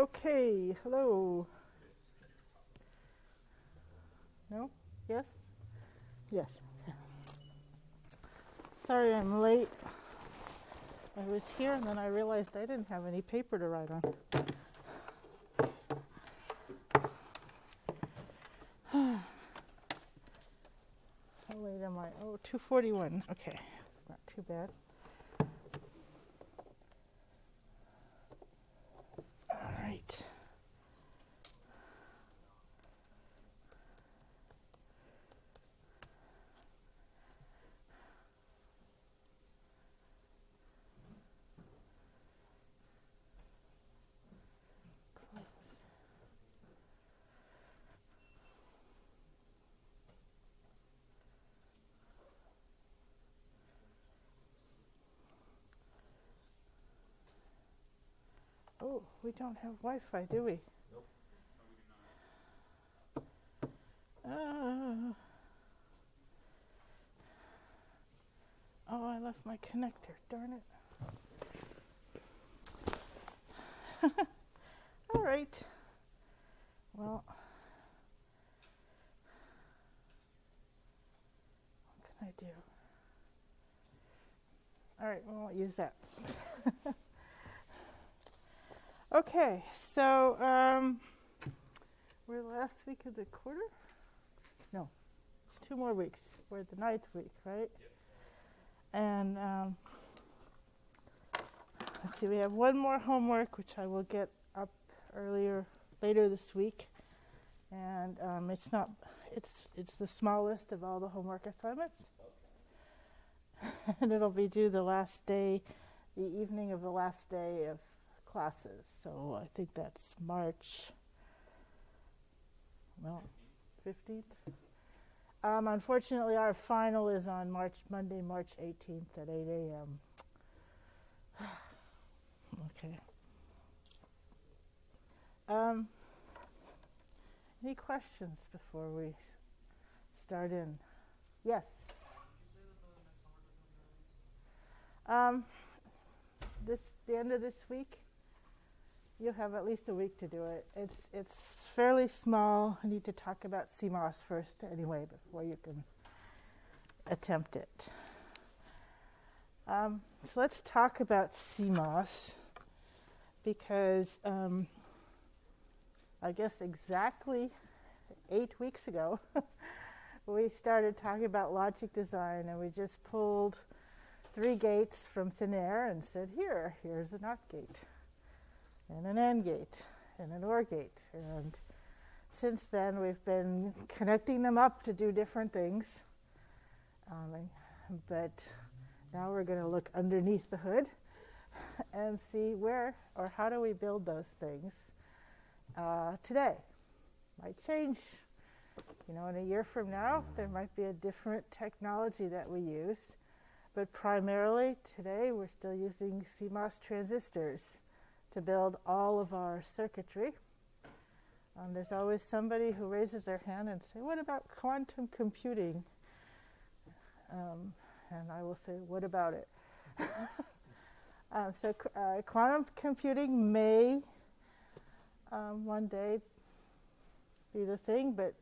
Okay, hello. No? Yes? Yes. Okay. Sorry I'm late. I was here and then I realized I didn't have any paper to write on. How late am I? Oh, 2:41. Okay, it's not too bad. All right. Oh, we don't have Wi-Fi, do we? Nope. No, we do not. Oh, I left my connector. Darn it. All right. Well, what can I do? All right, we won't use that. Okay, so we're last week of the quarter? No, 2 more weeks. We're at the 9th week, right? Yes. And let's see, we have one more homework, which I will get up later this week. And it's the smallest of all the homework assignments. Okay. And it'll be due the evening of the last day of classes. So I think that's March 15th. Unfortunately, our final is on Monday, March 18th at 8 a.m. Okay. Any questions before we start in? Yes? The end of this week. You have at least a week to do it. It's fairly small. I need to talk about CMOS first anyway before you can attempt it. So let's talk about CMOS because I guess exactly 8 weeks ago we started talking about logic design, and we just pulled 3 gates from thin air and said, here's a NOT gate, and an AND gate, and an OR gate. And since then, we've been connecting them up to do different things. But now we're going to look underneath the hood and see how do we build those things today. Might change. In a year from now, there might be a different technology that we use. But primarily today, we're still using CMOS transistors to build all of our circuitry. There's always somebody who raises their hand and say, what about quantum computing? And I will say, what about it? So quantum computing may one day be the thing, but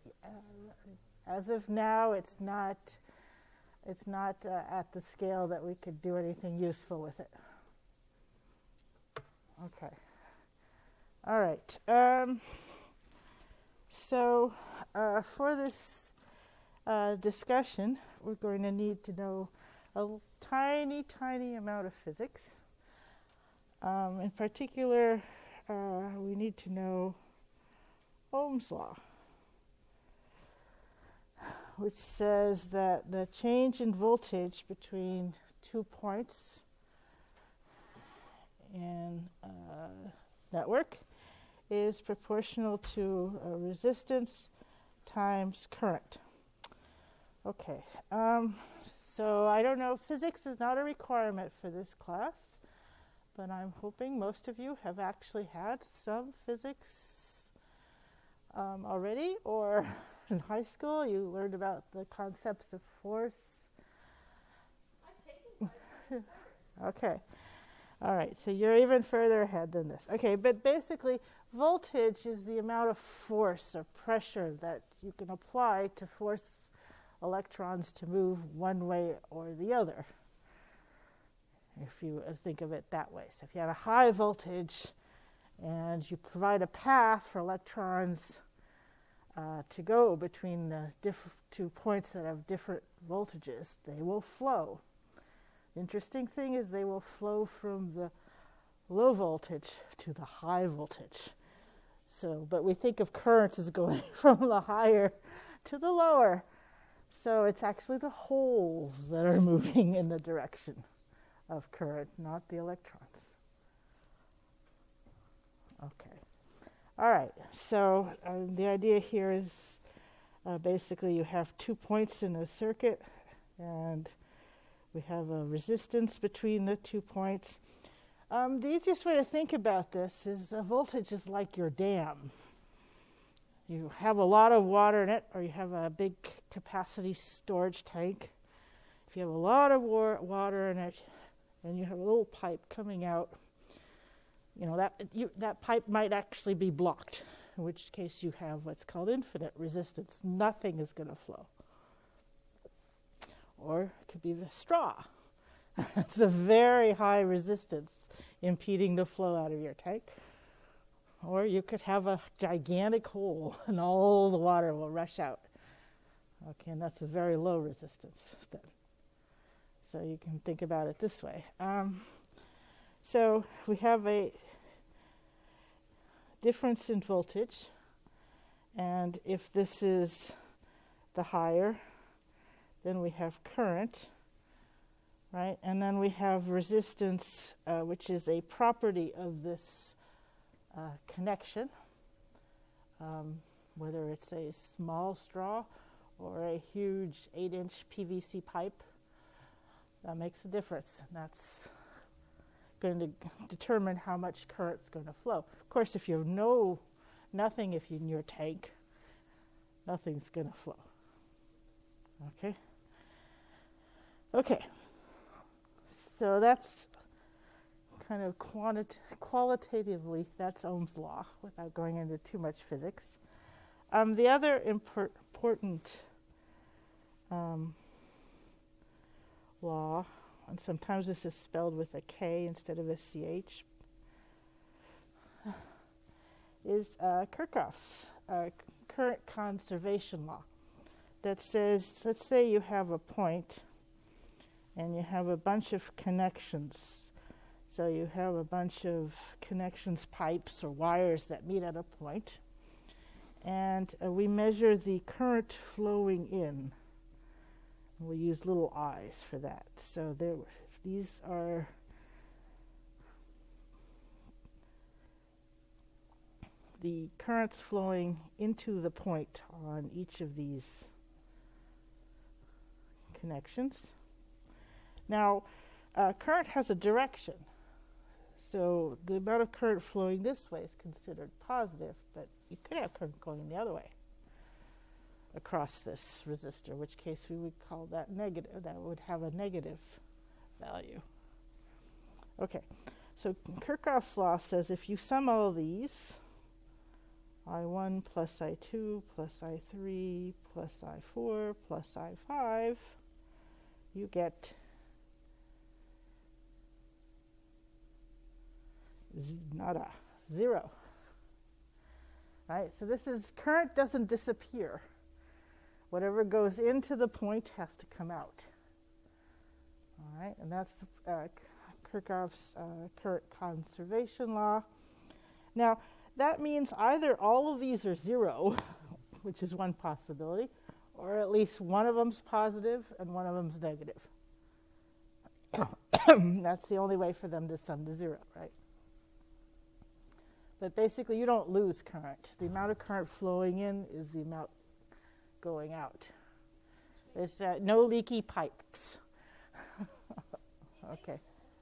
as of now, it's not at the scale that we could do anything useful with it. Okay. All right. So for this discussion, we're going to need to know a tiny, tiny amount of physics. In particular, we need to know Ohm's law, which says that the change in voltage between 2 points in a network is proportional to resistance times current. Okay, so I don't know, physics is not a requirement for this class, but I'm hoping most of you have actually had some physics already, or in high school you learned about the concepts of force. I've taken 5 Okay. All right, so you're even further ahead than this. Okay, but basically, voltage is the amount of force or pressure that you can apply to force electrons to move one way or the other, if you think of it that way. So if you have a high voltage and you provide a path for electrons to go between the two points that have different voltages, they will flow. The interesting thing is they will flow from the low voltage to the high voltage. So, but we think of current as going from the higher to the lower. So it's actually the holes that are moving in the direction of current, not the electrons. Okay. All right. So the idea here is basically you have 2 points in a circuit, and we have a resistance between the 2 points. The easiest way to think about this is a voltage is like your dam. You have a lot of water in it, or you have a big capacity storage tank. If you have a lot of water in it, and you have a little pipe coming out, that pipe might actually be blocked, in which case you have what's called infinite resistance. Nothing is going to flow. Or it could be the straw. It's a very high resistance impeding the flow out of your tank. Or you could have a gigantic hole and all the water will rush out. Okay, and that's a very low resistance then. So you can think about it this way. So we have a difference in voltage, and if this is the higher, then we have current, right? And then we have resistance, which is a property of this connection, whether it's a small straw or a huge 8-inch PVC pipe. That makes a difference. That's going to determine how much current's going to flow. Of course, if you know nothing, if you're in your tank, nothing's going to flow. Okay? Okay. So that's kind of qualitatively, that's Ohm's law, without going into too much physics. The other important law, and sometimes this is spelled with a K instead of a CH, is Kirchhoff's current conservation law that says, let's say you have a point and you have a bunch of connections. So you have a bunch of connections, pipes or wires that meet at a point, and we measure the current flowing in. We'll use little i's for that. So these are the currents flowing into the point on each of these connections. Now, current has a direction. So the amount of current flowing this way is considered positive, but you could have current going the other way across this resistor, in which case we would call that negative. That would have a negative value. Okay, so Kirchhoff's law says if you sum all these, I1 plus I2 plus I3 plus I4 plus I5, you get nada, zero. Right? So this is current doesn't disappear. Whatever goes into the point has to come out. All right, and that's Kirchhoff's current conservation law. Now, that means either all of these are zero, which is one possibility, or at least one of them's positive and one of them's negative. That's the only way for them to sum to zero, right? But basically, you don't lose current. The amount of current flowing in is the amount going out. There's no leaky pipes. Okay,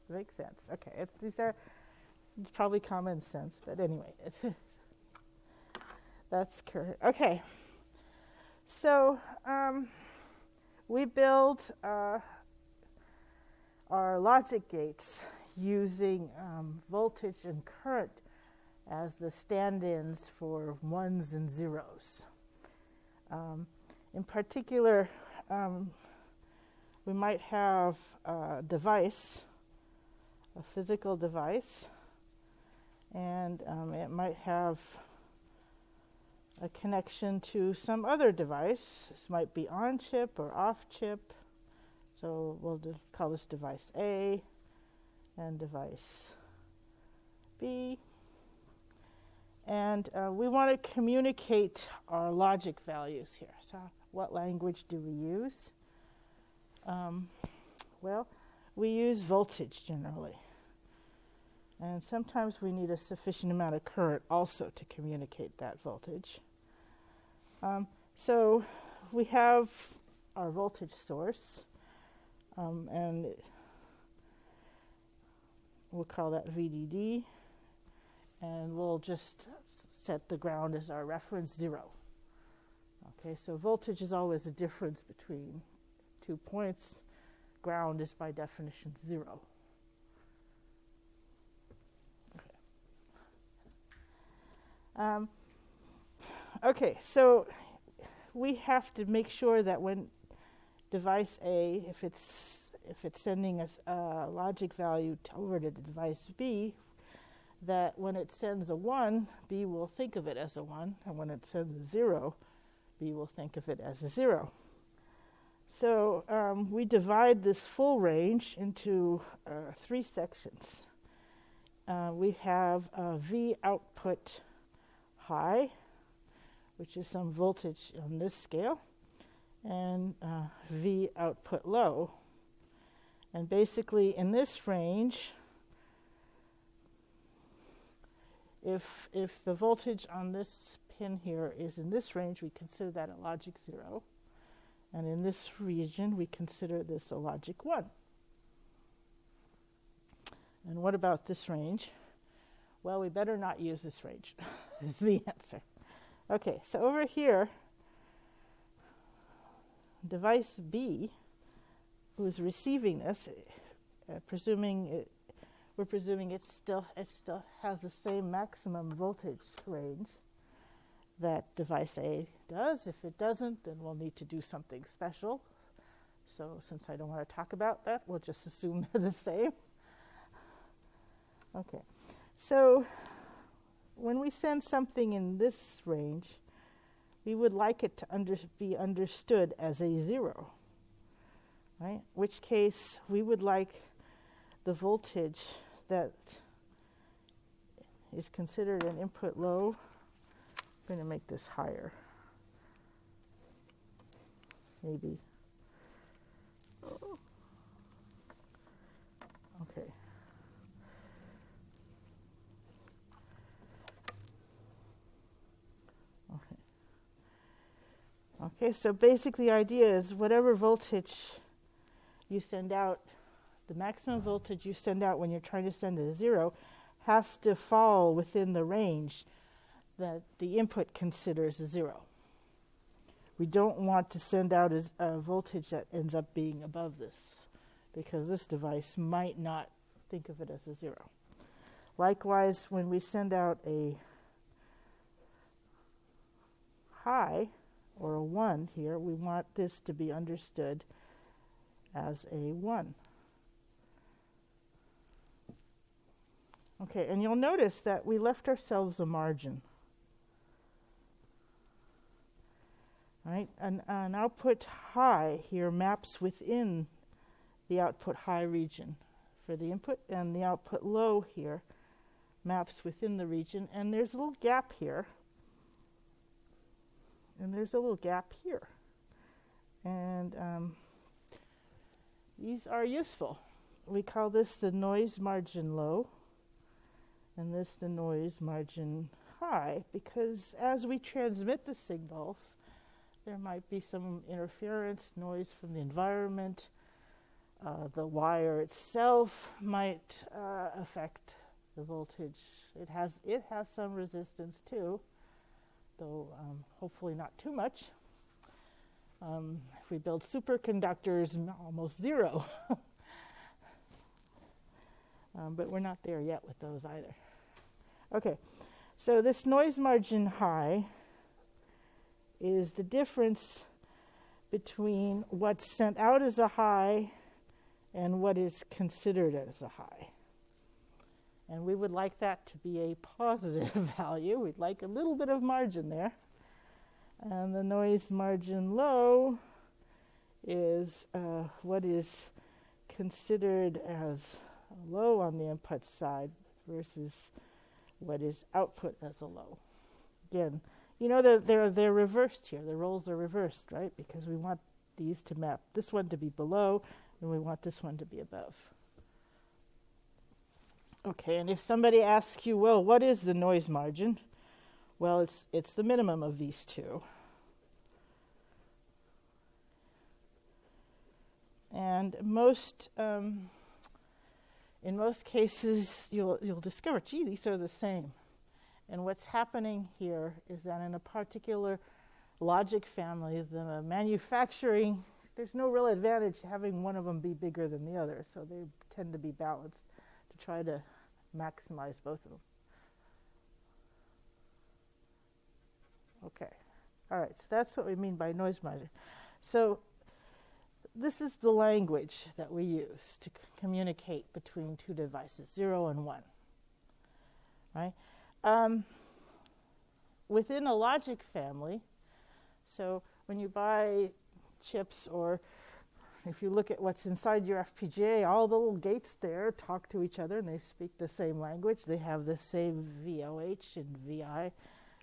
makes sense. Okay, it's probably common sense, but anyway, that's current. Okay, so we build our logic gates using voltage and current as the stand-ins for ones and zeros. In particular, we might have a device, a physical device, and it might have a connection to some other device. This might be on chip or off chip. So we'll call this device A and device B. And we want to communicate our logic values here. So what language do we use? Well, we use voltage generally. And sometimes we need a sufficient amount of current also to communicate that voltage. So we have our voltage source, and we'll call that VDD, and we'll just set the ground as our reference 0. Okay, so voltage is always a difference between 2 points. Ground is by definition 0. Okay, so we have to make sure that when device A, if it's sending us a logic value over to device B, that when it sends a 1, B will think of it as a 1, and when it sends a 0, B will think of it as a 0. So we divide this full range into 3 sections. We have V output high, which is some voltage on this scale, and V output low. And basically in this range, if the voltage on this pin here is in this range, we consider that a logic 0. And in this region, we consider this a logic 1. And what about this range? Well, we better not use this range, is the answer. Okay, so over here, device B, who's receiving this, we're presuming it still has the same maximum voltage range that device A does. If it doesn't, then we'll need to do something special. So since I don't want to talk about that, we'll just assume they're the same. Okay, so when we send something in this range, we would like it to be understood as a 0, right? In which case, we would like the voltage that is considered an input low. I'm going to make this higher, maybe. Okay. Okay, so basically the idea is whatever voltage you send out, the maximum voltage you send out when you're trying to send a 0 has to fall within the range that the input considers a 0. We don't want to send out a voltage that ends up being above this, because this device might not think of it as a 0. Likewise, when we send out a high, or a 1 here, we want this to be understood as a 1. Okay, and you'll notice that we left ourselves a margin. Right? An output high here maps within the output high region for the input, and the output low here maps within the region, and there's a little gap here. And there's a little gap here. And these are useful. We call this the noise margin low, and this the noise margin high, because as we transmit the signals, there might be some interference, noise from the environment. The wire itself might affect the voltage. It has some resistance too, though hopefully not too much. If we build superconductors, almost 0. But we're not there yet with those either. Okay, so this noise margin high is the difference between what's sent out as a high and what is considered as a high. And we would like that to be a positive value. We'd like a little bit of margin there. And the noise margin low is what is considered as low on the input side versus what is output as a low. Again, you know they're reversed here. The roles are reversed, right? Because we want these to map this one to be below, and we want this one to be above. Okay, and if somebody asks you, well, what is the noise margin? Well, it's the minimum of these two. And in most cases, you'll discover, gee, these are the same. And what's happening here is that in a particular logic family, the manufacturing, there's no real advantage having one of them be bigger than the other, so they tend to be balanced to try to maximize both of them. Okay, all right, so that's what we mean by noise margin. So this is the language that we use to communicate between two devices, 0 and 1, right? Within a logic family, so when you buy chips, or if you look at what's inside your FPGA, all the little gates there talk to each other and they speak the same language. They have the same VOH and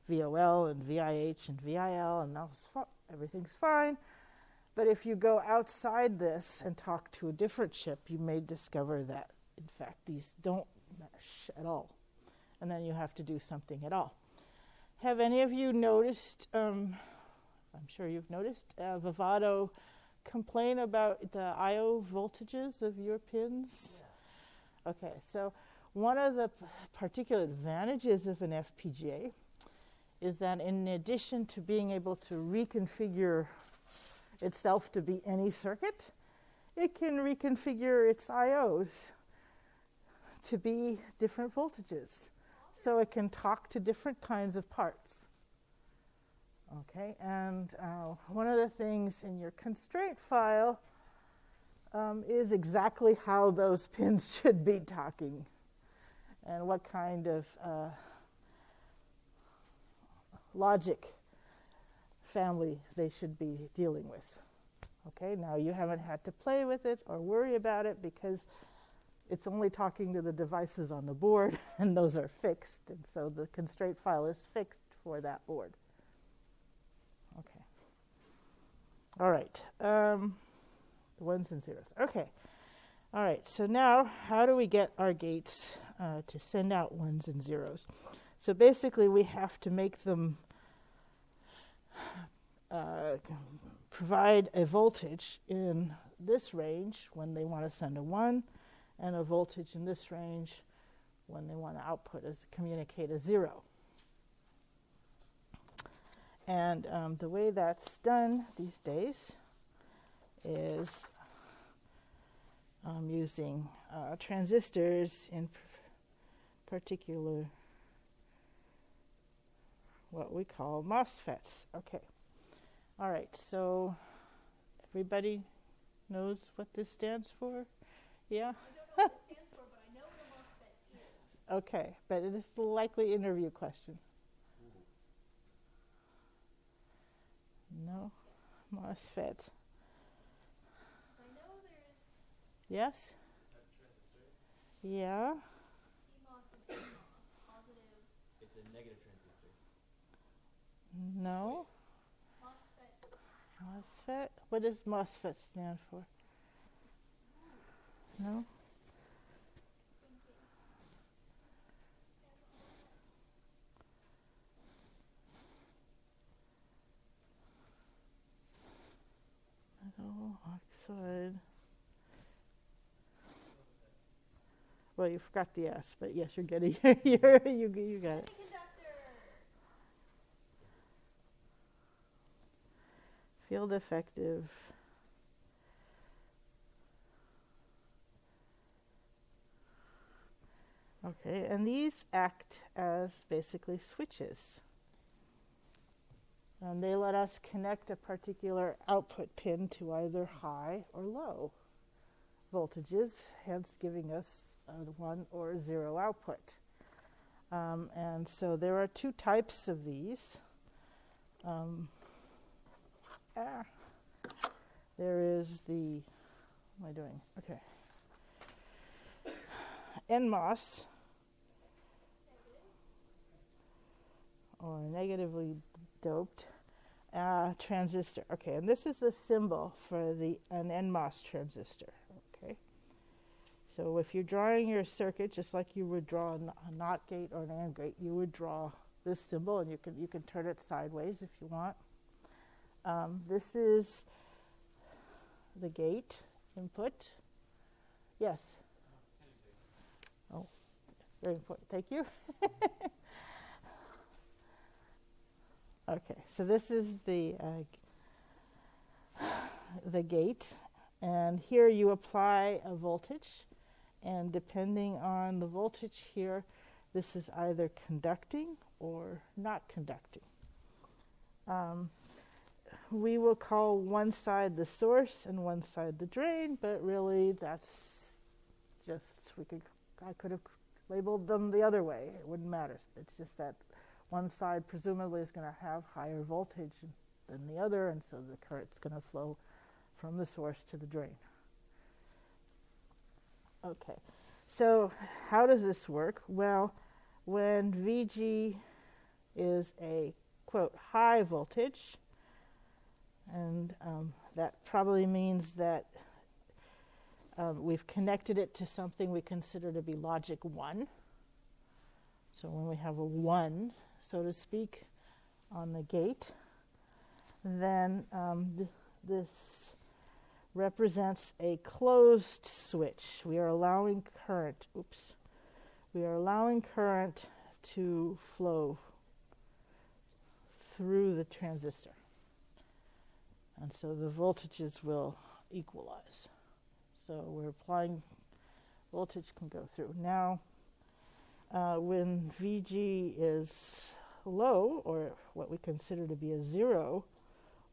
VOL and VIH and VIL, and everything's fine. But if you go outside this and talk to a different chip, you may discover that, in fact, these don't mesh at all. And then you have to do something at all. Have any of you noticed, I'm sure you've noticed, Vivado complain about the I/O voltages of your pins? Yeah. Okay, so one of the particular advantages of an FPGA is that in addition to being able to reconfigure itself to be any circuit, it can reconfigure its I/Os to be different voltages. So it can talk to different kinds of parts. Okay, and one of the things in your constraint file is exactly how those pins should be talking and what kind of logic family they should be dealing with. Okay, now you haven't had to play with it or worry about it because it's only talking to the devices on the board, and those are fixed, and so the constraint file is fixed for that board. Okay. All right. The ones and zeros. Okay. All right. So now, how do we get our gates to send out ones and zeros? So basically, we have to make them provide a voltage in this range when they want to send a 1, and a voltage in this range when they want to communicate a 0. And the way that's done these days is using transistors, in particular what we call MOSFETs. Okay. All right, so everybody knows what this stands for? Yeah? I don't know what it stands for, but I know what a MOSFET is. Okay, but it is a likely interview question. No? MOSFET. I know there's Yes? Yeah? PMOS and NMOS, positive It's a negative transistor. No? MOSFET. MOSFET? What does MOSFET stand for? No? Metal oxide. Well, you forgot the S, but yes, you're getting you got it. Semiconductor. Field effective. Okay, and these act as basically switches. And they let us connect a particular output pin to either high or low voltages, hence giving us a 1 or 0 output. And so there are two types of these. There is the, what am I doing? Okay. NMOS, or negatively doped transistor. Okay, and this is the symbol for an NMOS transistor. Okay, so if you're drawing your circuit, just like you would draw a NOT gate or an AND gate, you would draw this symbol, and you can turn it sideways if you want. This is the gate input. Yes. Oh, very important. Thank you. Okay, so this is the gate, and here you apply a voltage, and depending on the voltage here, this is either conducting or not conducting. We will call one side the source and one side the drain, but really that's just, I could have labeled them the other way. It wouldn't matter. It's just that one side presumably is going to have higher voltage than the other, and so the current's going to flow from the source to the drain. Okay, so how does this work? Well, when VG is a, quote, high voltage, and that probably means that we've connected it to something we consider to be logic 1. So when we have a 1, so to speak, on the gate, then this represents a closed switch. We are allowing current, to flow through the transistor. And so the voltages will equalize. So we're applying, voltage can go through. Now, when VG is low, or what we consider to be a 0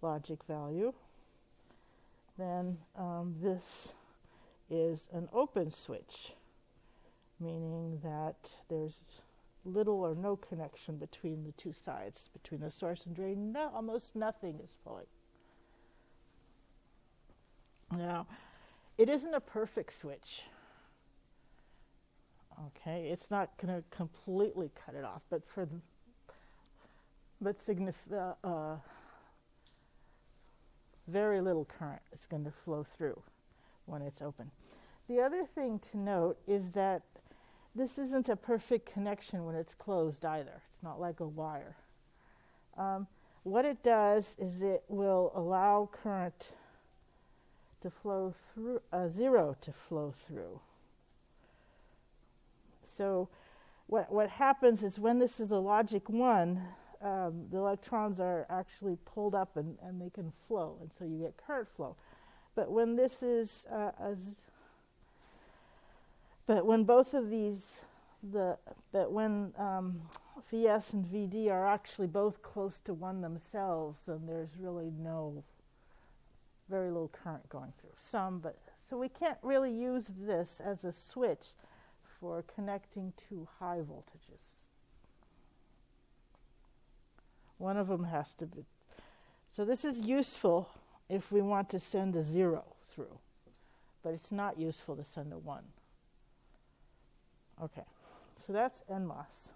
logic value, then this is an open switch, meaning that there's little or no connection between the two sides, between the source and drain. Almost nothing is flowing. Now, it isn't a perfect switch. Okay, it's not going to completely cut it off, but very little current is going to flow through when it's open. The other thing to note is that this isn't a perfect connection when it's closed either. It's not like a wire. What it does is it will allow current to flow through, 0 to flow through. So what happens is when this is a logic 1, the electrons are actually pulled up and they can flow, and so you get current flow. But when this is, when both of these, when Vs and Vd are actually both close to 1 themselves, then there's really very little current going through. So we can't really use this as a switch for connecting to high voltages. One of them has to be. So this is useful if we want to send a 0 through, but it's not useful to send a 1. Okay, so that's NMOS.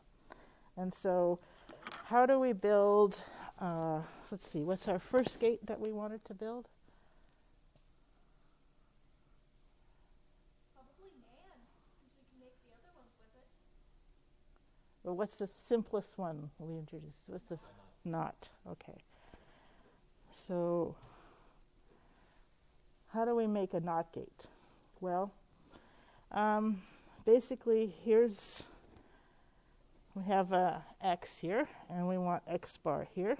And so how do we build, let's see, what's our first gate that we wanted to build? Probably NAND, because we can make the other ones with it. Well, what's the simplest one we introduced? What's the NOT? Okay. So how do we make a NOT gate? Well, basically we have a X here, and we want X bar here.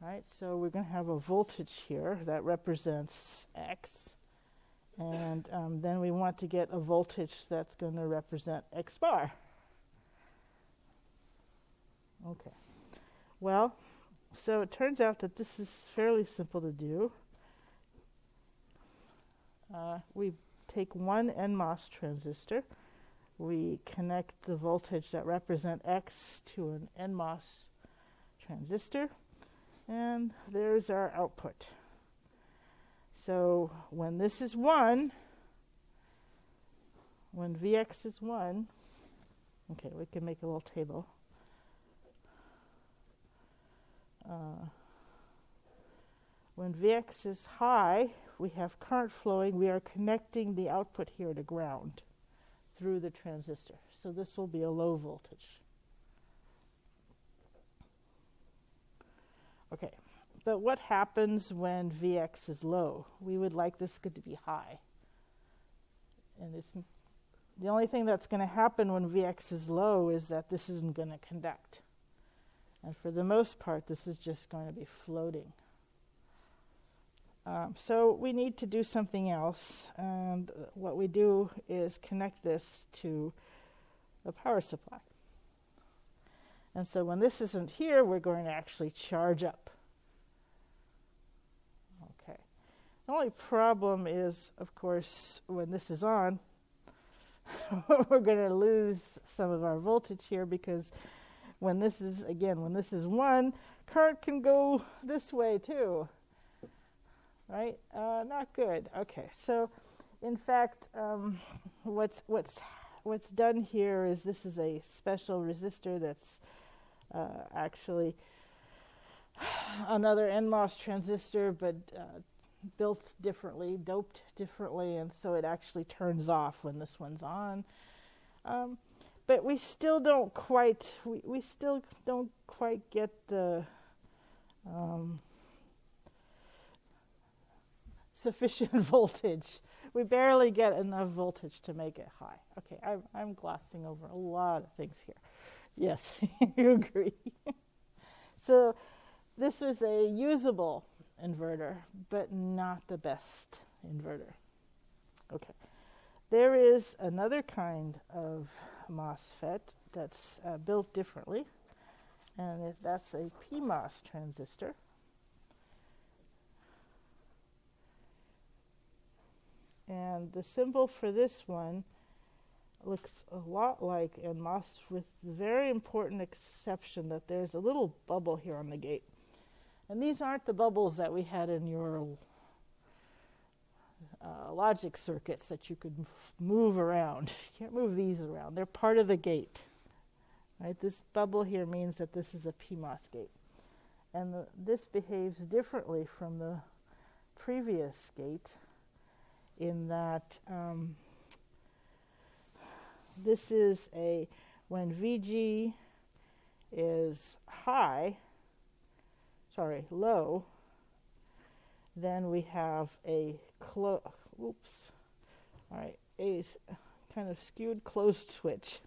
Right, so we're going to have a voltage here that represents X, And then we want to get a voltage that's going to represent X bar. Okay. Well, so it turns out that this is fairly simple to do. We take one NMOS transistor. We connect the voltage that represent X to an NMOS transistor. And there's our output. So when this is 1, when Vx is 1, okay, we can make a little table. When Vx is high, we have current flowing. We are connecting the output here to ground through the transistor. So this will be a low voltage. Okay, but what happens when Vx is low? We would like this to be high. And it's the only thing that's going to happen when Vx is low is that this isn't going to conduct. And for the most part, this is just going to be floating. So we need to do something else. And what we do is connect this to a power supply. And so when this isn't here, we're going to actually charge up. Okay. The only problem is, of course, when this is on, we're going to lose some of our voltage here, because when this is 1, current can go this way too. Right? Not good. Okay. So, in fact, what's done here is this is a special resistor that's actually another NMOS transistor, but built differently, doped differently, and so it actually turns off when this one's on. But we still don't quite get the sufficient voltage. We barely get enough voltage to make it high. Okay, I'm glossing over a lot of things here. Yes, you agree. So this was a usable inverter, but not the best inverter. Okay. There is another kind of MOSFET that's built differently, and that's a PMOS transistor. And the symbol for this one looks a lot like NMOS, with the very important exception that there's a little bubble here on the gate. And these aren't the bubbles that we had in your logic circuits that you could move around. You can't move these around. They're part of the gate. Right? This bubble here means that this is a PMOS gate. And this behaves differently from the previous gate in that this is when VG is low, then we have a kind of skewed closed switch.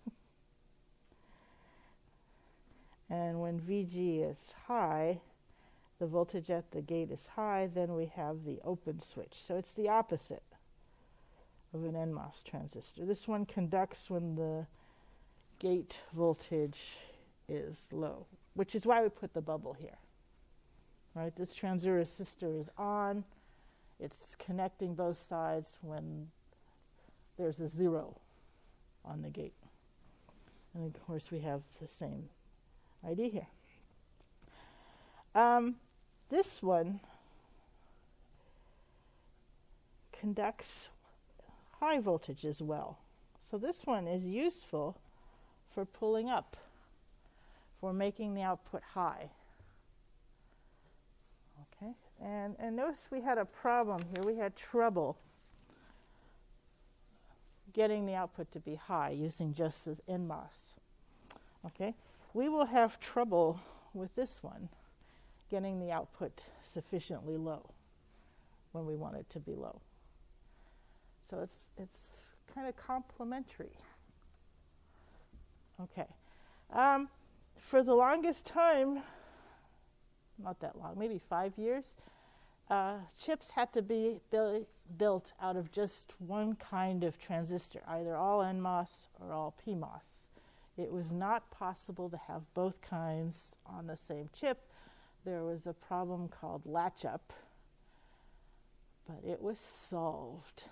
And when VG is high, the voltage at the gate is high, then we have the open switch. So it's the opposite of an NMOS transistor. This one conducts when the gate voltage is low, which is why we put the bubble here. Right? This transistor is on. It's connecting both sides when there's a 0 on the gate. And of course we have the same idea here. This one conducts high voltage as well. So this one is useful for pulling up, for making the output high. Okay, and notice we had a problem here. We had trouble getting the output to be high using just this NMOS. Okay, we will have trouble with this one getting the output sufficiently low when we want it to be low. So it's kind of complementary. Okay. For the longest time, not that long, maybe 5 years, chips had to be built out of just one kind of transistor, either all NMOS or all PMOS. It was not possible to have both kinds on the same chip. There was a problem called latch up, but it was solved.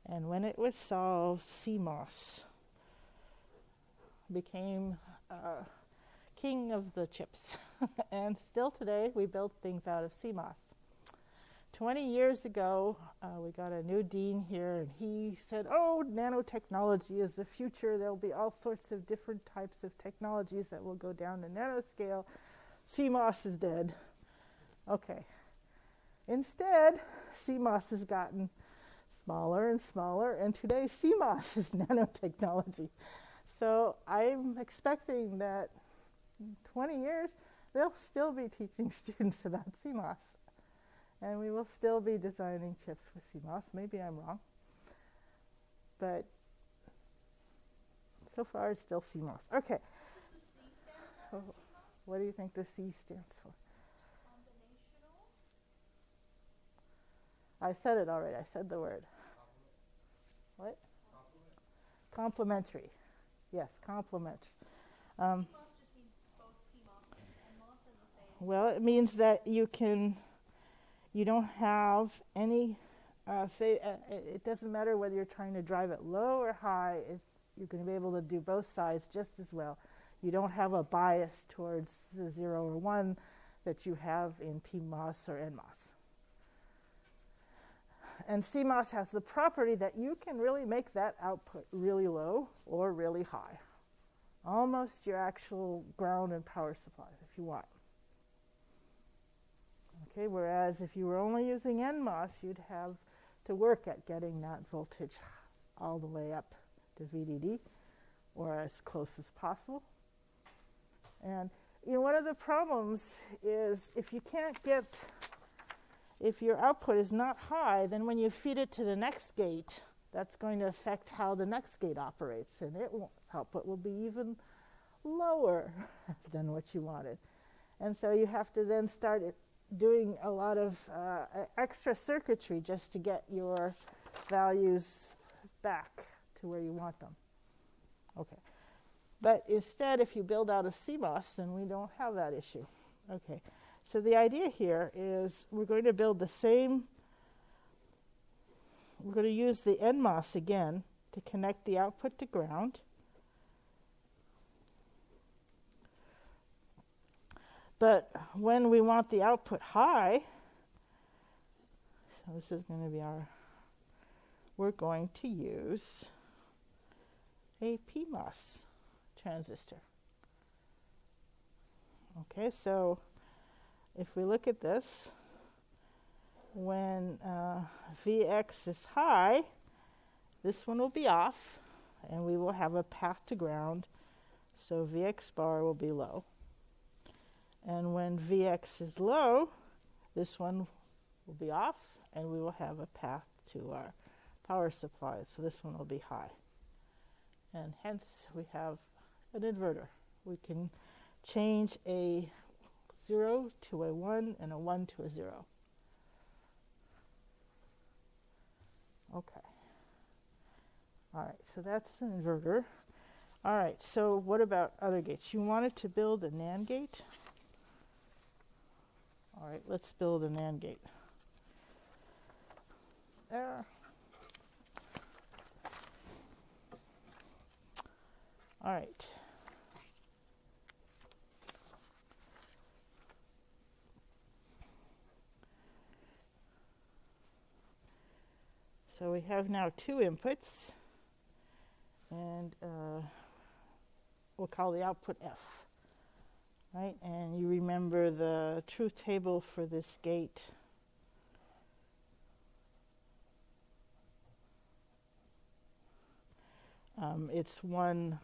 And when it was solved, CMOS became king of the chips. And still today, we build things out of CMOS. 20 years ago, we got a new dean here, and he said, oh, nanotechnology is the future. There'll be all sorts of different types of technologies that will go down to nanoscale. CMOS is dead. Okay. Instead, CMOS has gotten smaller and smaller, and today CMOS is nanotechnology. So I'm expecting that in 20 years, they'll still be teaching students about CMOS. And we will still be designing chips with CMOS. Maybe I'm wrong. But so far, it's still CMOS. Okay. What does the C stand for? So what do you think the C stands for? Combinational? I said it already. I said the word. What? Complementary. Yes, complementary. CMOS just means both PMOS and NMOS are the same. Well, it means that you don't have any, it doesn't matter whether you're trying to drive it low or high, you're going to be able to do both sides just as well. You don't have a bias towards the 0 or 1 that you have in PMOS or NMOS. And CMOS has the property that you can really make that output really low or really high. Almost your actual ground and power supply if you want. Okay, whereas if you were only using NMOS, you'd have to work at getting that voltage all the way up to VDD or as close as possible. And one of the problems is if your output is not high, then when you feed it to the next gate, that's going to affect how the next gate operates, and its output will be even lower than what you wanted. And so you have to then start doing a lot of extra circuitry just to get your values back to where you want them. Okay. But instead, if you build out of CMOS, then we don't have that issue. Okay. So the idea here is we're going to build the same, we're going to use the NMOS again to connect the output to ground. But when we want the output high, so this is going to be we're going to use a PMOS transistor. Okay, so if we look at this, when Vx is high, this one will be off, and we will have a path to ground, so Vx bar will be low. And when Vx is low, this one will be off, and we will have a path to our power supply, so this one will be high. And hence, we have an inverter. We can change a 0 to a 1 and a 1 to a 0. Okay. All right, so that's an inverter. All right, so what about other gates? You wanted to build a NAND gate? All right, let's build a NAND gate. There. All right. So we have now 2 inputs, and we'll call the output F, right? And you remember the truth table for this gate. It's 1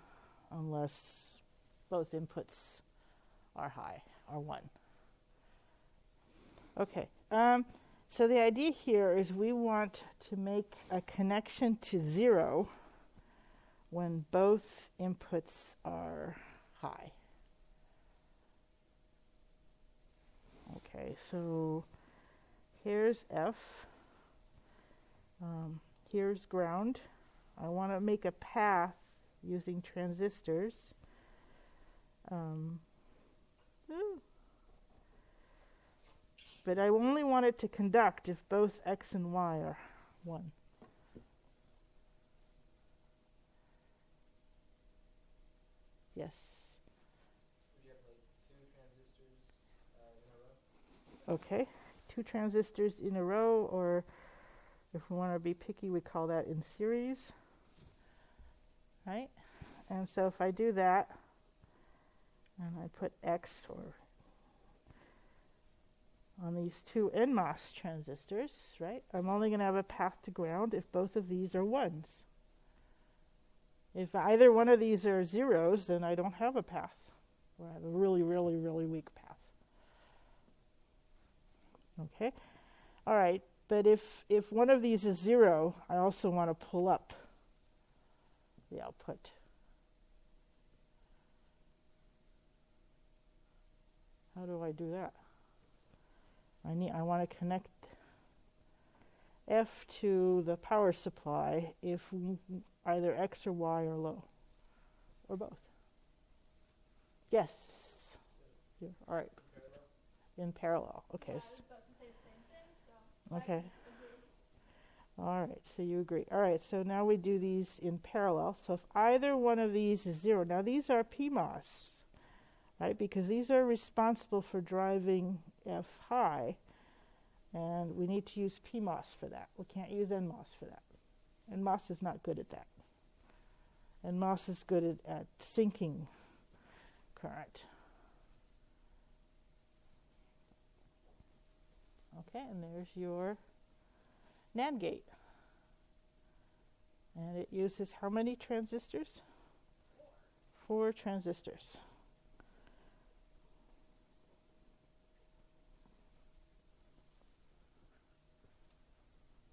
unless both inputs are high, or 1. Okay. So the idea here is we want to make a connection to 0 when both inputs are high. Okay, so here's F. Here's ground. I want to make a path using transistors. But I only want it to conduct if both X and Y are 1. Yes. Would you have like 2 transistors in a row? Okay. 2 transistors in a row, or if we want to be picky, we call that in series. Right? And so if I do that, and I put X on these 2 NMOS transistors, right? I'm only going to have a path to ground if both of these are 1s. If either one of these are 0s, then I don't have a path, or I have a really, really, really weak path. Okay? All right, but if one of these is 0, I also want to pull up the output. How do I do that? I want to connect F to the power supply if either X or Y are low, or both. Yes. Yeah. All right. In parallel. Okay. Yeah, I was about to say the same thing, so Okay. I agree. All right. So you agree. All right. So now we do these in parallel. So if either one of these is 0, now these are PMOS, right? Because these are responsible for driving F high, and we need to use PMOS for that. We can't use NMOS for that. NMOS is not good at that. NMOS is good at sinking current. Okay, and there's your NAND gate. And it uses how many transistors? 4 transistors.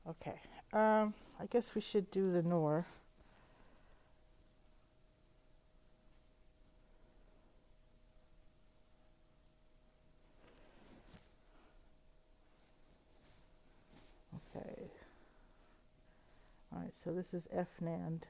Okay, I guess we should do the NOR. Okay. All right, so this is F NAND.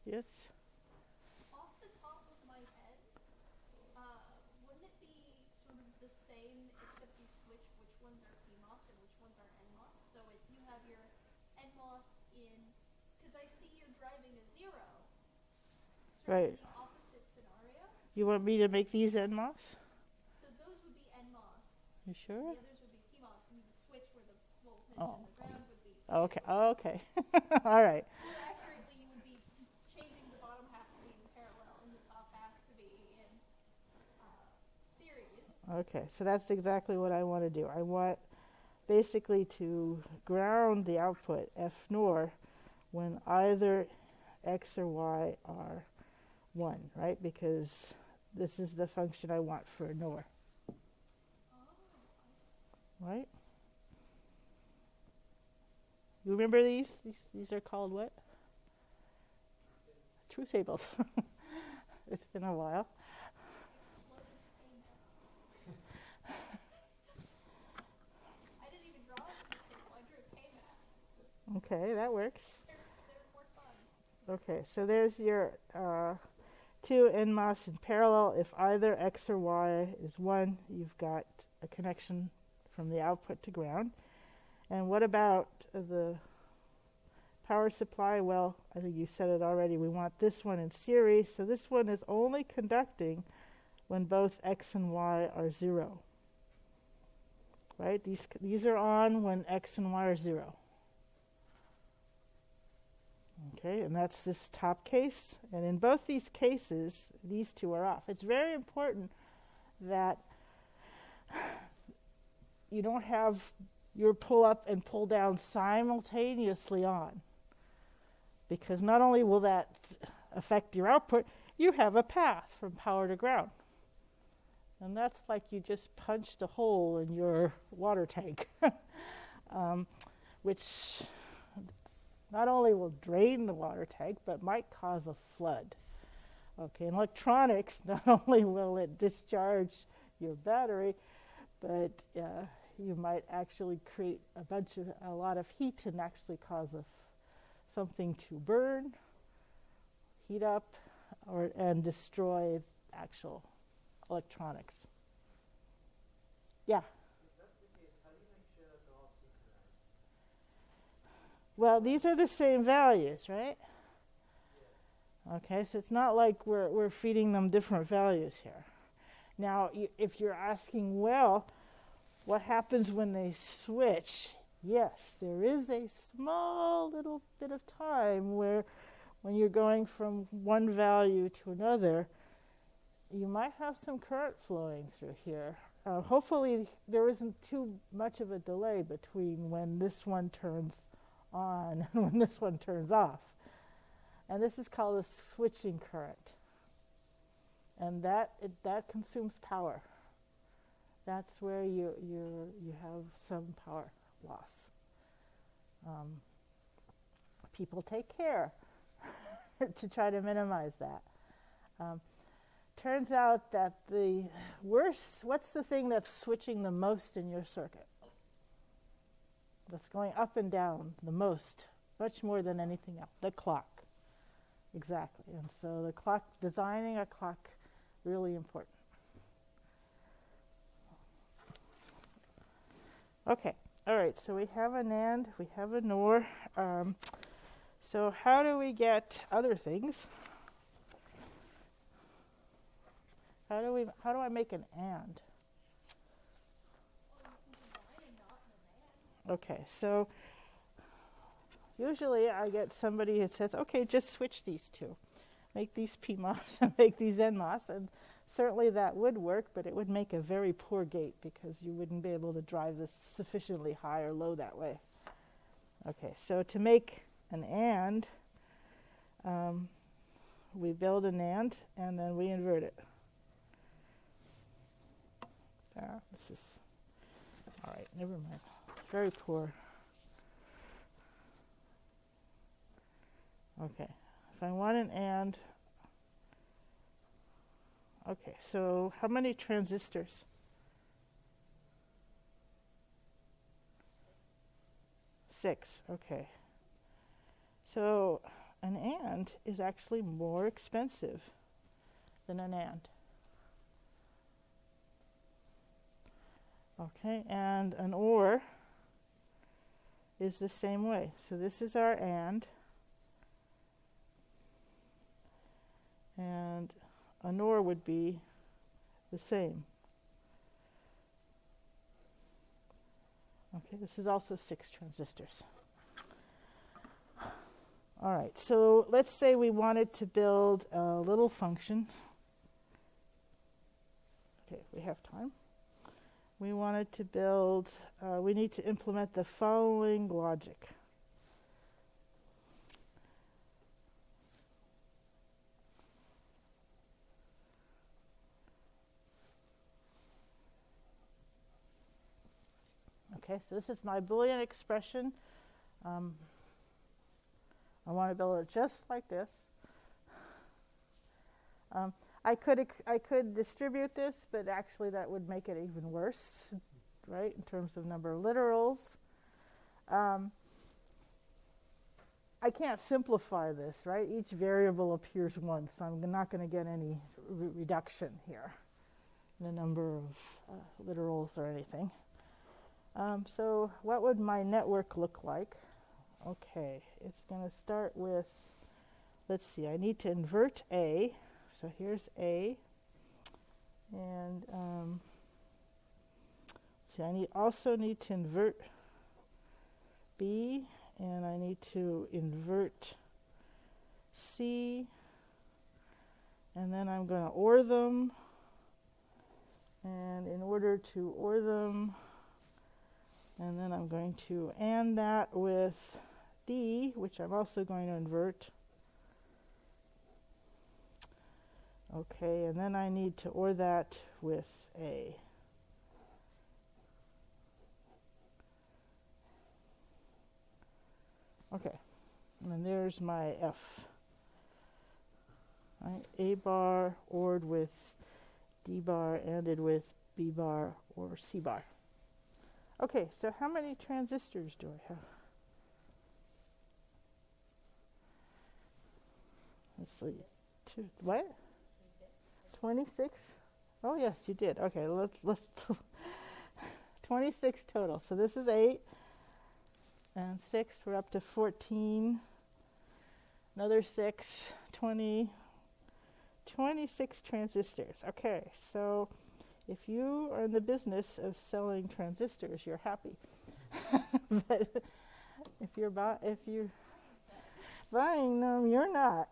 Yes? Off the top of my head, wouldn't it be sort of the same except you switch which ones are PMOS and which ones are NMOS? So if you have your NMOS in, because I see you're driving a 0, sort Right. of in the opposite scenario. You want me to make these NMOS? So those would be NMOS. You The sure? others would be PMOS, and you would switch where the voltage Oh. and the ground would be. Okay, okay. All right. More accurately, you would be changing the bottom half to be in parallel and the top half to be in series. Okay, so that's exactly what I want to do. I want basically to ground the output F NOR when either X or Y are 1, right? Because this is the function I want for NOR, right? You remember these? These are called what? Truth tables. It's been a while. I didn't even draw a truth table. I drew a K-map. Okay, that works. They're more fun. Okay, so there's your 2 NMOS in parallel. If either X or Y is 1, you've got a connection from the output to ground. And what about the power supply? Well, I think you said it already. We want this one in series. So this one is only conducting when both X and Y are 0. Right? These are on when X and Y are 0. Okay, and that's this top case. And in both these cases, these 2 are off. It's very important that you don't have your pull up and pull down simultaneously on. because not only will that affect your output, you have a path from power to ground. And that's like you just punched a hole in your water tank, which not only will drain the water tank, but might cause a flood. Okay, in electronics, not only will it discharge your battery, but you might actually create a lot of heat and actually cause something to burn, heat up, and destroy actual electronics. Yeah. If that's the case, how do you make sure that they're all synchronized? Well, these are the same values, right? Yeah. Okay, so it's not like we're feeding them different values here. Now, if you're asking, well, what happens when they switch? Yes, there is a small little bit of time where when you're going from one value to another, you might have some current flowing through here. Hopefully there isn't too much of a delay between when this one turns on and when this one turns off. And this is called a switching current. And that consumes power. That's where you have some power loss. People take care to try to minimize that. Turns out that what's the thing that's switching the most in your circuit? That's going up and down the most, much more than anything else. The clock. Exactly. And so the clock, designing a clock, really important. Okay. All right. So we have an AND, we have a NOR. So how do we get other things? How do I make an AND? Okay, so usually I get somebody that says, okay, just switch these two. Make these PMOS and make these NMOS, and certainly that would work, but it would make a very poor gate because you wouldn't be able to drive this sufficiently high or low that way. Okay, so to make an AND, we build an AND and then we invert it. This is, all right, never mind. Very poor. Okay, if I want an AND, okay, so how many transistors? 6, okay. So an AND is actually more expensive than an AND. Okay, and an OR is the same way. So this is our AND. And a NOR would be the same. Okay, this is also 6 transistors. All right, so let's say we wanted to build a little function. Okay, we have time. We wanted to build, we need to implement the following logic. Okay, so this is my Boolean expression. I want to build it just like this. I could distribute this, but actually that would make it even worse, right, in terms of number of literals. I can't simplify this, right? Each variable appears once, so I'm not going to get any reduction here in the number of literals or anything. So what would my network look like? Okay, it's going to start with, let's see, I need to invert A. So here's A. And see, I also need to invert B, and I need to invert C, and then I'm going to OR them. And in order to OR them, and then I'm going to AND that with D, which I'm also going to invert. Okay, and then I need to OR that with A. Okay, and then there's my F. Right, A bar ORed with D bar, ANDed with B bar or C bar. Okay, so how many transistors do I have? Let's see. What? 26? Oh, yes, you did. Okay, let's 26 total. So this is 8 and 6. We're up to 14. Another 6, 20, 26 transistors. Okay, so if you are in the business of selling transistors, you're happy. But if you're buying them, you're not.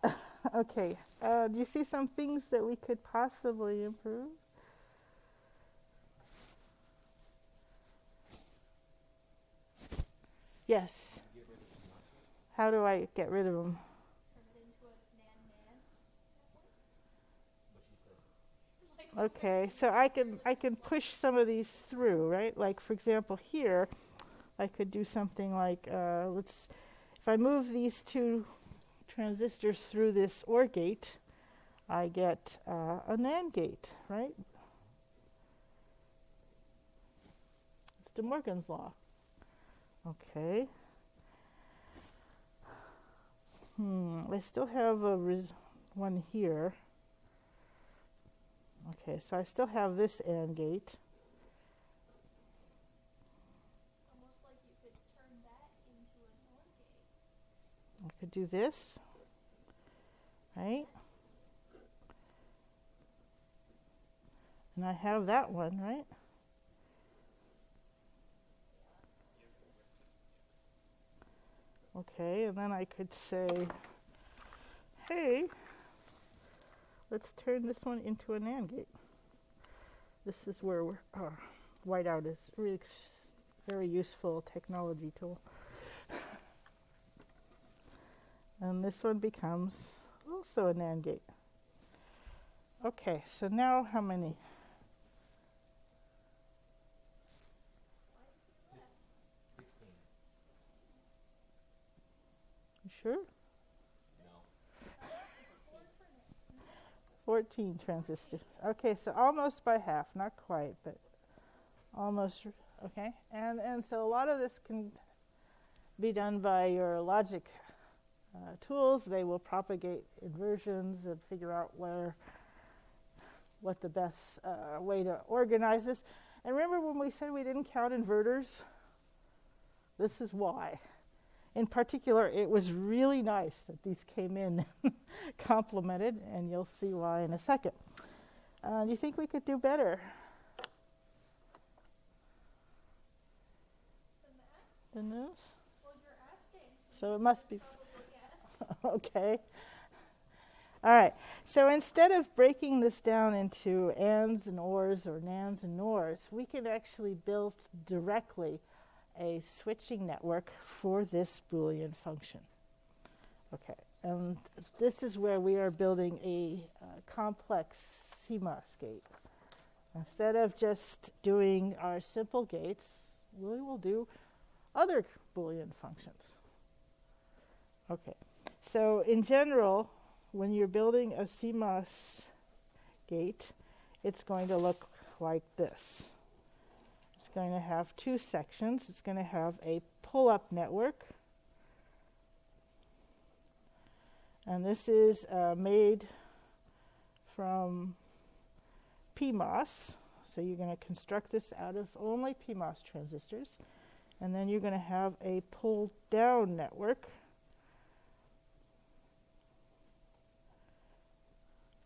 Okay, do you see some things that we could possibly improve? Yes. How do I get rid of them? Turn it into a nan-nan. Okay, so I can push some of these through, right? Like for example here, I could do something like if I move these two transistors through this OR gate, I get a NAND gate, right? It's De Morgan's law. Okay. I still have one here. Okay, so I still have this AND gate. Almost like you could turn that into a NOR gate. I could do this, right? And I have that one, right? Okay, and then I could say, hey, let's turn this one into a NAND gate. This is where whiteout is really very useful technology tool. And this one becomes also a NAND gate. Okay, so now how many? You sure? No. 14 transistors. Okay, so almost by half, not quite, but almost. Okay, and so a lot of this can be done by your logic tools. They will propagate inversions and figure out what the best way to organize this. And remember when we said we didn't count inverters? This is why. In particular, it was really nice that these came in complemented, and you'll see why in a second. Do you think we could do better? The math? Than this? Well, you're asking. So it must be. Probably yes. Okay. All right. So instead of breaking this down into ANDs and ORs or NANDs and NORs, we can actually build directly a switching network for this Boolean function. Okay. And this is where we are building a complex CMOS gate. Instead of just doing our simple gates, we will do other Boolean functions. Okay. So in general, when you're building a CMOS gate, it's going to look like this. It's going to have two sections. It's going to have a pull-up network. And this is made from PMOS. So you're going to construct this out of only PMOS transistors. And then you're going to have a pull-down network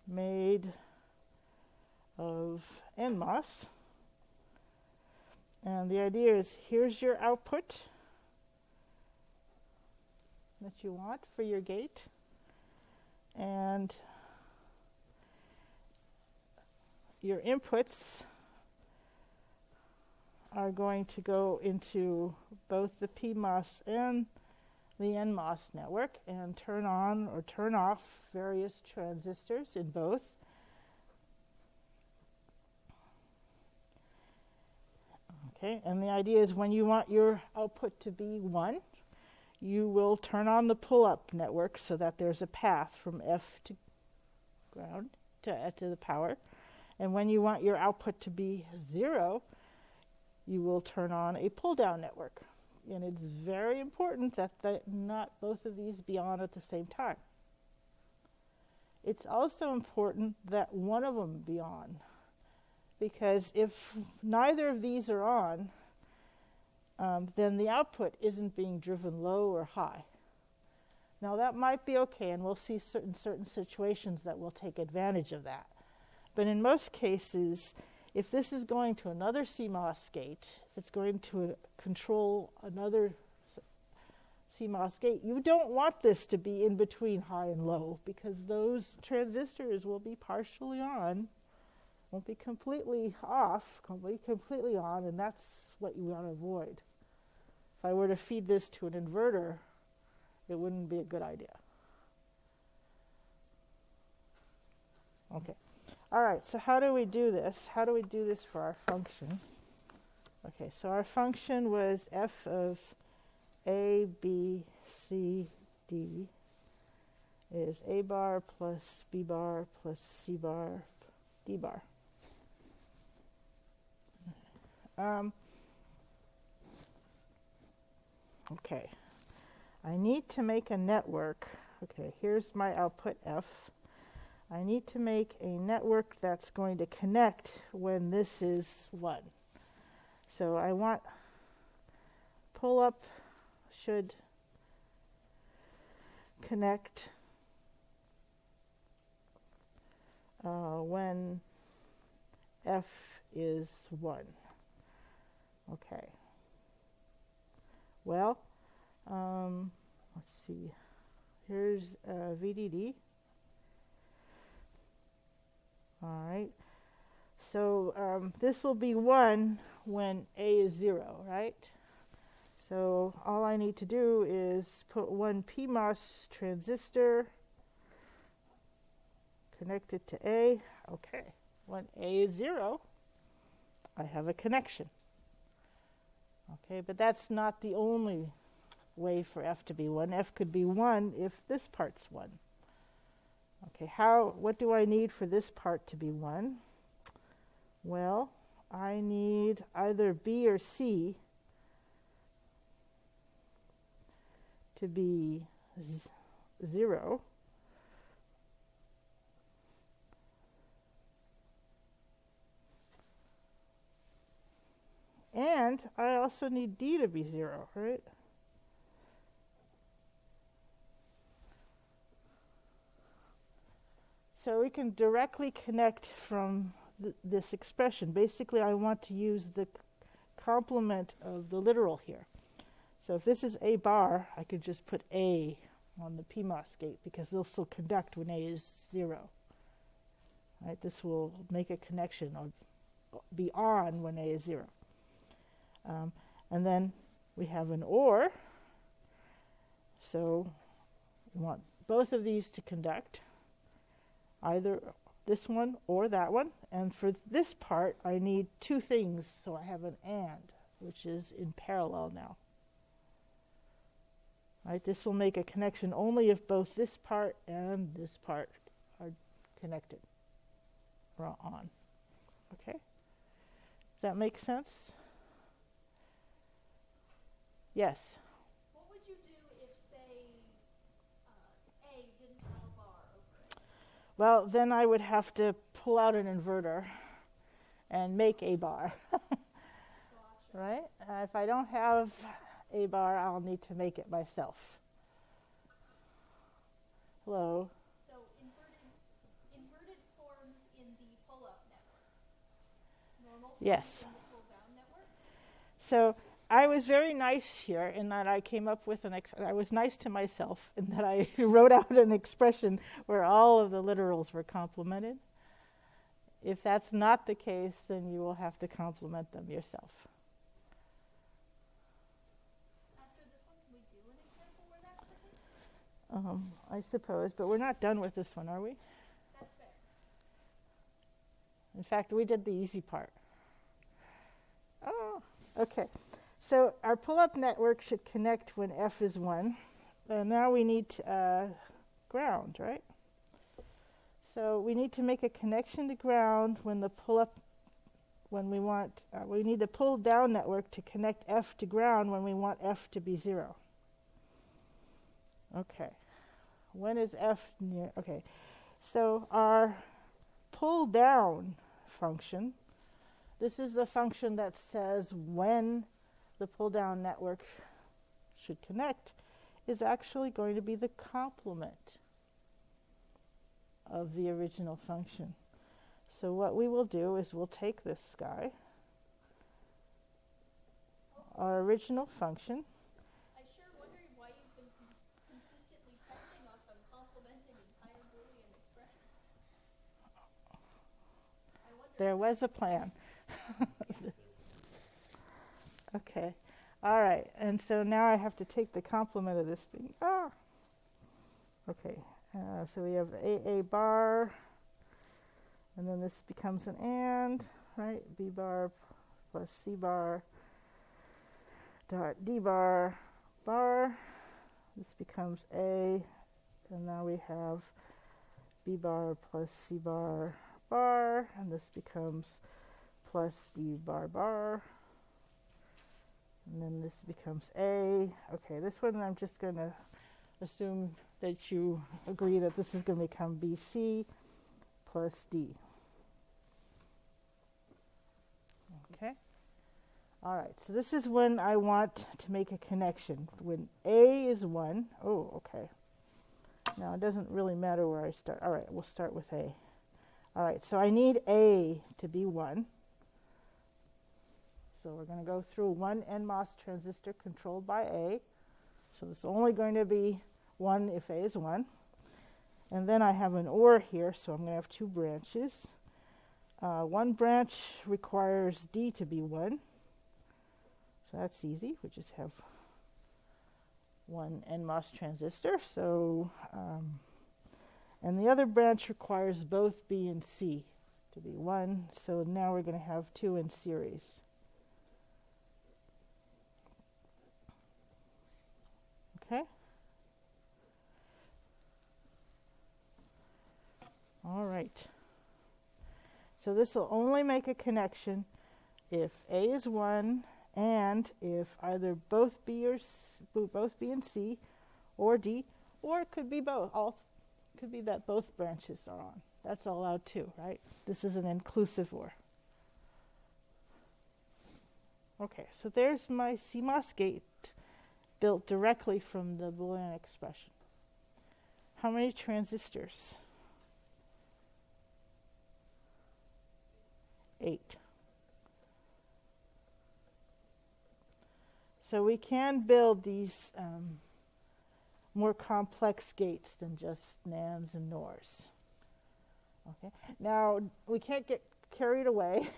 made of NMOS. And the idea is, here's your output that you want for your gate. And your inputs are going to go into both the PMOS and the NMOS network and turn on or turn off various transistors in both. Okay, and the idea is when you want your output to be 1, you will turn on the pull-up network so that there's a path from F to ground to the power. And when you want your output to be 0, you will turn on a pull-down network. And it's very important that not both of these be on at the same time. It's also important that one of them be on, because if neither of these are on, then the output isn't being driven low or high. Now that might be okay, and we'll see certain situations that will take advantage of that. But in most cases, if this is going to another CMOS gate, if it's going to control another CMOS gate, you don't want this to be in between high and low, because those transistors will be partially on, won't be completely off, completely on, and that's what you want to avoid. If I were to feed this to an inverter, it wouldn't be a good idea. Okay. All right, so how do we do this? How do we do this for our function? Okay, so our function was f of a, b, c, d is a bar plus b bar plus c bar, d bar. Okay, I need to make a network. Okay, here's my output F. I need to make a network that's going to connect when this is 1. So I want pull up should connect when F is 1. Okay. Well, let's see. Here's VDD. All right. So this will be 1 when A is 0, right? So all I need to do is put one PMOS transistor, connect it to A. Okay. When A is 0, I have a connection. Okay, but that's not the only way for F to be 1. F could be 1 if this part's 1. Okay, what do I need for this part to be 1? Well, I need either B or C to be 0. And I also need D to be 0, right? So we can directly connect from this expression. Basically, I want to use the complement of the literal here. So if this is A bar, I could just put A on the PMOS gate because they'll still conduct when A is 0. Right? This will make a connection or be on when A is 0. And then we have an OR. So we want both of these to conduct, either this one or that one. And for this part, I need two things. So I have an AND, which is in parallel now. Right? This will make a connection only if both this part and this part are connected or on. Okay? Does that make sense? Yes? What would you do if, say, A didn't have a bar over it? Well, then I would have to pull out an inverter and make a bar. Gotcha. Right? If I don't have a bar, I'll need to make it myself. Hello? So inverted forms in the pull-up network. Normal forms Yes. in the pull-down network. So I was very nice here in that I came up with I was nice to myself in that I wrote out an expression where all of the literals were complemented. If that's not the case, then you will have to complement them yourself. After this one, can we do an example where that I suppose, but we're not done with this one, are we? That's fair. In fact, we did the easy part. Oh, okay. So our pull-up network should connect when F is 1. And now we need ground, right? So we need to make a connection to ground when the pull-up, when we want, we need a pull-down network to connect F to ground when we want F to be 0. Okay. When is F near? Okay. So our pull-down function, this is the function that says when the pull-down network should connect, is actually going to be the complement of the original function. So what we will do is we'll take this guy, our original function. I sure wonder why you've been consistently testing us on complementing entire Boolean expressions. I wonder. There was a plan. Okay. All right. And so now I have to take the complement of this thing. Okay. So we have a bar, and then this becomes an and, right? B bar plus C bar dot D bar bar. This becomes A, and now we have B bar plus C bar bar, and this becomes plus D bar bar. And then this becomes A. Okay, this one I'm just going to assume that you agree that this is going to become BC plus D. Okay? All right, so this is when I want to make a connection. When A is 1. Oh, okay. Now, it doesn't really matter where I start. All right, we'll start with A. All right, so I need A to be 1. So we're going to go through one NMOS transistor controlled by A. So it's only going to be 1 if A is 1. And then I have an OR here, so I'm going to have 2 branches. One branch requires D to be 1. So that's easy. We just have one NMOS transistor. So, and the other branch requires both B and C to be 1. So now we're going to have 2 in series. Okay. All right. So this will only make a connection if A is 1 and if either both B and C or D, or it could be both. Could be that both branches are on. That's allowed too, right? This is an inclusive OR. Okay, so there's my CMOS gate built directly from the Boolean expression. How many transistors? 8. So we can build these more complex gates than just NANDs and NORs. Okay. Now, we can't get carried away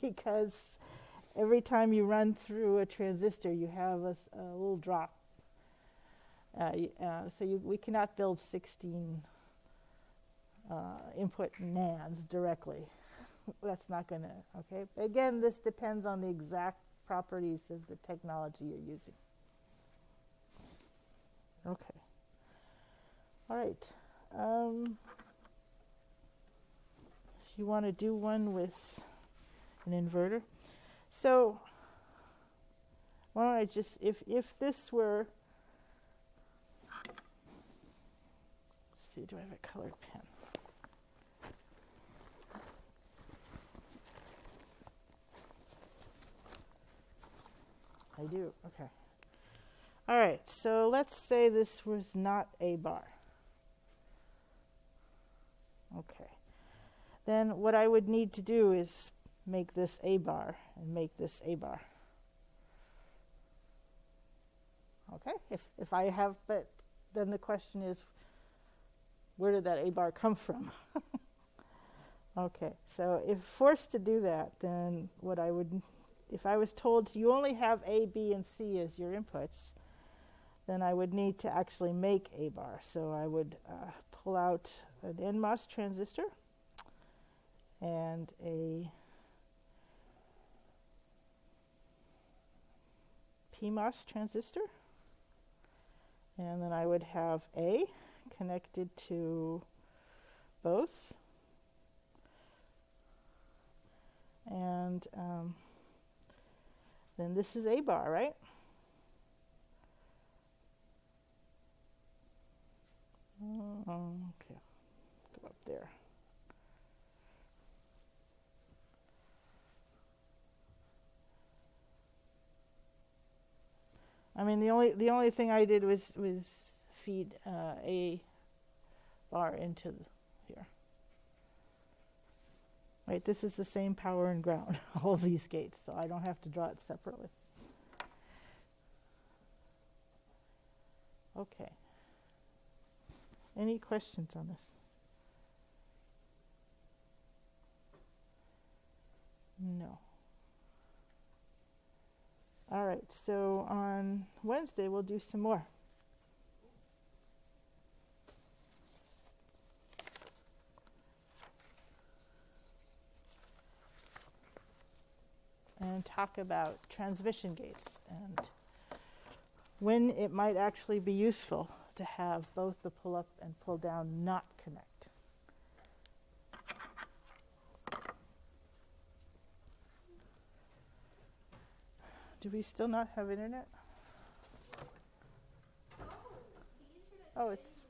because every time you run through a transistor, you have a little drop. We cannot build 16 input NANDs directly. That's not going to, okay? Again, this depends on the exact properties of the technology you're using. Okay. All right. If you want to do one with an inverter. So, why don't I just, if this were, let's see, do I have a colored pen? I do, okay. All right, so let's say this was not A bar. Okay. Then what I would need to do is make this A bar and make this A bar. Okay, if I have, but then the question is, where did that A bar come from? Okay, so if forced to do that, then what I would, if I was told you only have A, B, and C as your inputs, then I would need to actually make a bar. So I would pull out an NMOS transistor and a PMOS transistor, and then I would have A connected to both, and then this is A bar, right? Okay, go up there. I mean, the only thing I did was feed a bar into here. Right, this is the same power and ground, all these gates, so I don't have to draw it separately. Okay. Any questions on this? No. All right, so on Wednesday we'll do some more. And talk about transmission gates and when it might actually be useful to have both the pull up and pull down not connect. Do we still not have internet? Oh, the internet Oh, today it's